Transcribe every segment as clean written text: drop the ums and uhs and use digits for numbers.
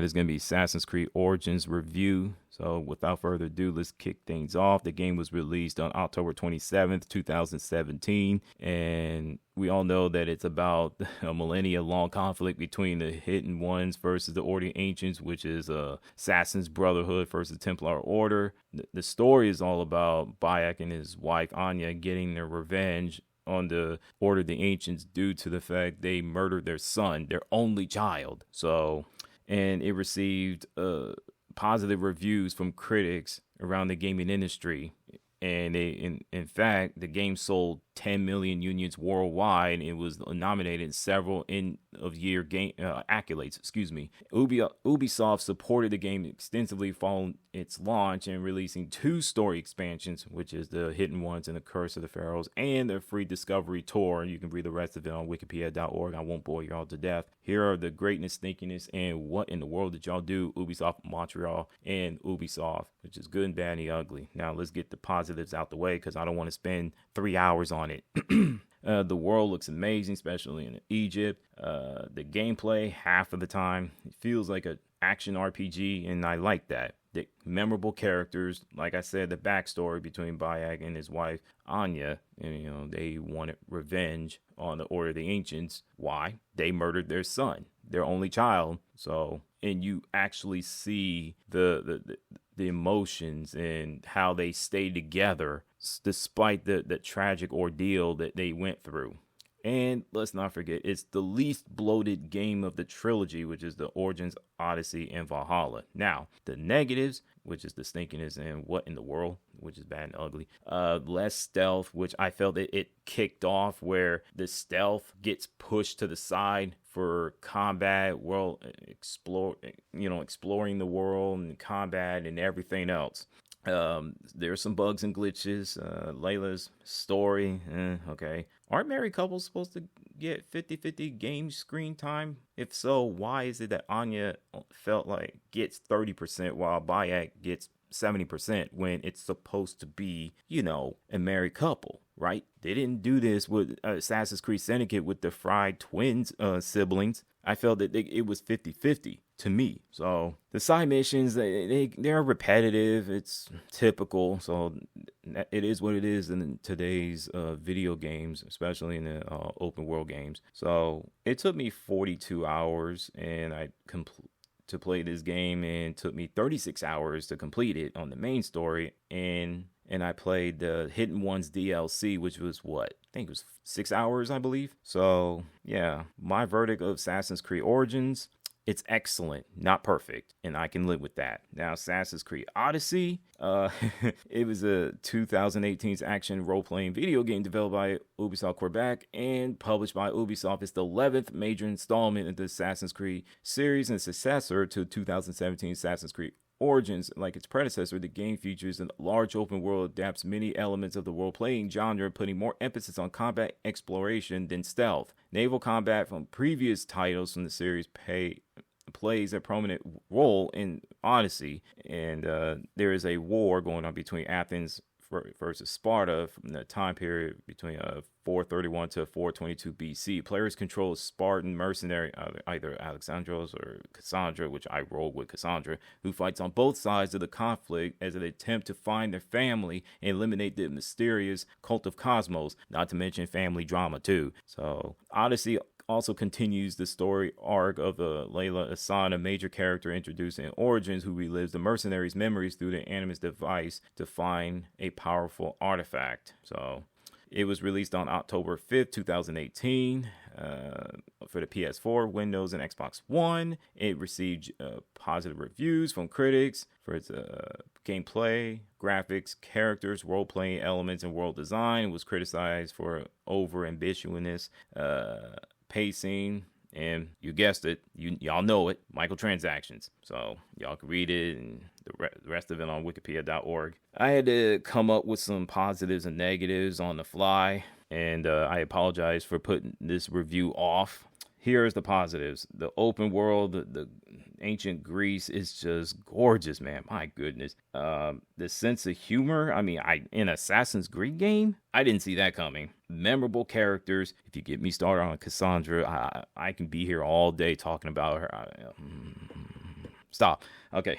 is going to be Assassin's Creed Origins review. So without further ado, let's kick things off. The game was released on October 27th, 2017. And we all know that it's about a millennia-long conflict between the Hidden Ones versus the Order of the Ancients, which is Assassin's Brotherhood versus the Templar Order. The story is all about Bayek and his wife Anya getting their revenge on the Order of the Ancients due to the fact they murdered their son, their only child. And it received positive reviews from critics around the gaming industry. And in fact, the game sold 10 million units worldwide. It was nominated in several end-of-year game accolades. Ubisoft supported the game extensively following its launch and releasing 2 story expansions, which is the Hidden Ones and the Curse of the Pharaohs, and the free Discovery Tour. You can read the rest of it on wikipedia.org. I won't bore you all to death. Here are the greatness, stinkiness, and what in the world did y'all do, Ubisoft Montreal and Ubisoft, which is good and bad and the ugly. Now let's get the positives out the way because I don't want to spend 3 hours on it. The world looks amazing, especially in Egypt. The gameplay, half of the time, it feels like an action RPG, and I like that. The memorable characters, like I said, the backstory between Bayek and his wife Anya, and they wanted revenge on the Order of the Ancients. Why? They murdered their son, their only child. So, and you actually see the emotions and how they stay together despite the tragic ordeal that they went through. And let's not forget, it's the least bloated game of the trilogy, which is the Origins, Odyssey, and Valhalla. Now, the negatives, which is the stinkiness and what in the world, which is bad and ugly. Less stealth, which I felt it kicked off where the stealth gets pushed to the side for combat, exploring the world and combat and everything else. There's some bugs and glitches. Layla's story, okay. Aren't married couples supposed to get 50-50 game screen time? If so, why is it that Anya felt like gets 30% while Bayek gets 70% when it's supposed to be, a married couple, right? They didn't do this with Assassin's Creed Syndicate with the Fried twins siblings. I felt that it was 50-50 to me. So the side missions, they're repetitive. It's typical. So it is what it is in today's video games, especially in the open world games. So it took me 42 hours and to play this game, and it took me 36 hours to complete it on the main story. And I played the Hidden Ones DLC, which was I think it was 6 hours, I believe. So yeah, my verdict of Assassin's Creed Origins, it's excellent, not perfect, and I can live with that. Now, Assassin's Creed Odyssey, it was a 2018's action role-playing video game developed by Ubisoft Quebec and published by Ubisoft. It's the 11th major installment in the Assassin's Creed series and successor to 2017 Assassin's Creed Origins. Like its predecessor, the game features a large open world, adapts many elements of the role-playing genre, putting more emphasis on combat exploration than stealth. Naval combat from previous titles from the series plays a prominent role in Odyssey, and there is a war going on between Athens versus Sparta from the time period between 431 to 422 BC. Players control a Spartan mercenary, either Alexandros or Cassandra, which I roll with Cassandra, who fights on both sides of the conflict as they attempt to find their family and eliminate the mysterious cult of Cosmos, not to mention family drama too. So Odyssey also continues the story arc of Layla Hassan, a major character introduced in Origins, who relives the mercenaries' memories through the Animus device to find a powerful artifact. So it was released on October 5th, 2018 for the PS4, Windows, and Xbox One. It received positive reviews from critics for its gameplay, graphics, characters, role-playing elements, and world design. It was criticized for over-ambitiousness, pacing, and you guessed it, y'all know it, microtransactions. So y'all can read it and the rest of it on wikipedia.org. I had to come up with some positives and negatives on the fly, and I apologize for putting this review off. Here's the positives. The open world, the ancient Greece is just gorgeous, man. My goodness. The sense of humor. I mean, in Assassin's Creed game, I didn't see that coming. Memorable characters. If you get me started on Cassandra, I can be here all day talking about her. Stop. Okay.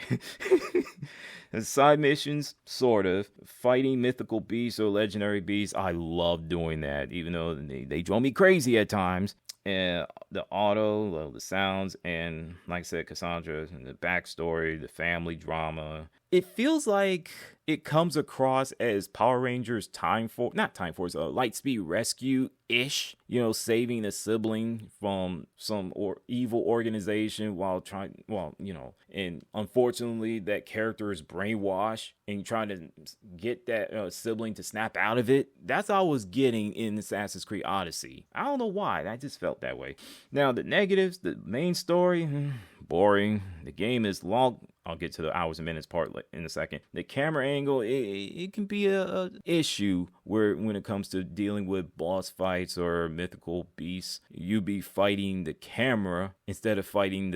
Side missions, sort of. Fighting mythical beasts or legendary beasts. I love doing that, even though they drove me crazy at times. And the auto, the sounds, and like I said, Cassandra, and the backstory, the family drama. It feels like it comes across as Power Rangers not Time Force, Lightspeed Rescue-ish, saving a sibling from some evil organization and unfortunately that character is brainwashed and trying to get that sibling to snap out of it. That's all I was getting in Assassin's Creed Odyssey. I don't know why, I just felt that way. Now, the negatives, the main story, boring. The game is long. I'll get to the hours and minutes part in a second. The camera angle, it can be a issue when it comes to dealing with boss fights or mythical beasts. You be fighting the camera instead of fighting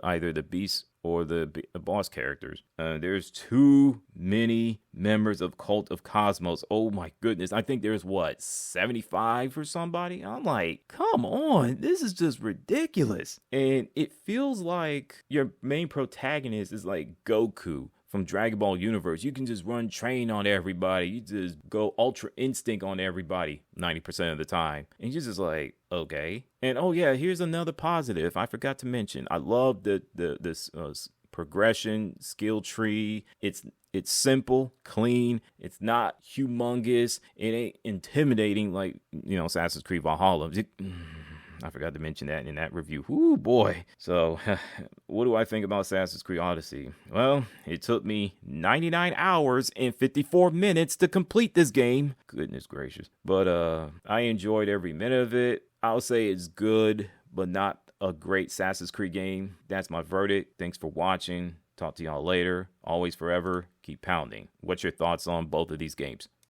either the beast or the boss characters. There's too many members of Cult of Cosmos. Oh my goodness. I think there's 75 for somebody? I'm like, come on, this is just ridiculous. And it feels like your main protagonist is like Goku from Dragon Ball Universe. You can just run train on everybody. You just go Ultra Instinct on everybody 90% of the time. And you're just like, okay. And oh yeah, here's another positive I forgot to mention. I love this progression skill tree. It's simple, clean. It's not humongous. It ain't intimidating like Assassin's Creed Valhalla. I forgot to mention that in that review. Ooh, boy. So, what do I think about Assassin's Creed Odyssey? Well, it took me 99 hours and 54 minutes to complete this game. Goodness gracious. But I enjoyed every minute of it. I'll say it's good, but not a great Assassin's Creed game. That's my verdict. Thanks for watching. Talk to y'all later. Always forever. Keep pounding. What's your thoughts on both of these games?